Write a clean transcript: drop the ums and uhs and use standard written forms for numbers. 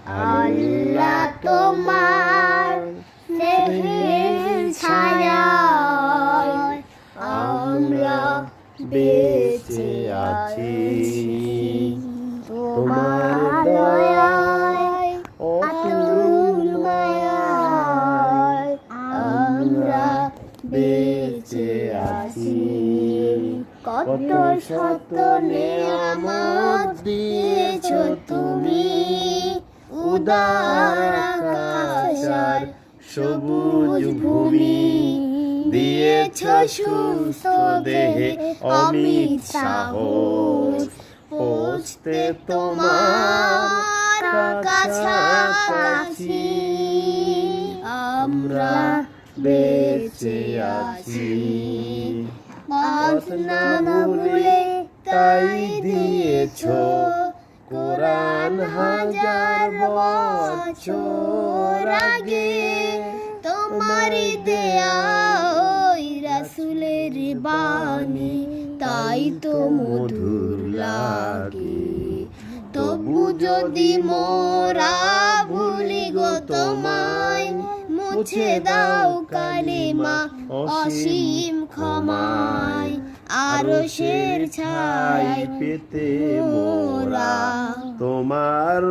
আল্লাহ তোমার স্নেহের ছায়ায় আমরা বেঁচে আছি। তোমার দয়ায় অতুল মায়ায় আমরা বেঁচে আছি। কত শত নেয়ামত দিয়েছো তুমি, উদার আকাশ আর সবুজ ভূমি, দিয়েছ সুস্থ দেহে অমিত সাহস, পৌঁছতে তোমার কাছাকাছি আমরা বেঁচে আছি। পথ না ভুলে তাই দিয়েছ কোরআন হাজার বছর আগে, তোমারই দেয়া ওই রাসূলের বাণী তাই তো মধুর লাগে। তবু যদি মোরা ভুলি গো তোমায়, মুছে দাও কালিমা অসীম ক্ষমায়। আরশের ছায় পেতে মোরা তোমার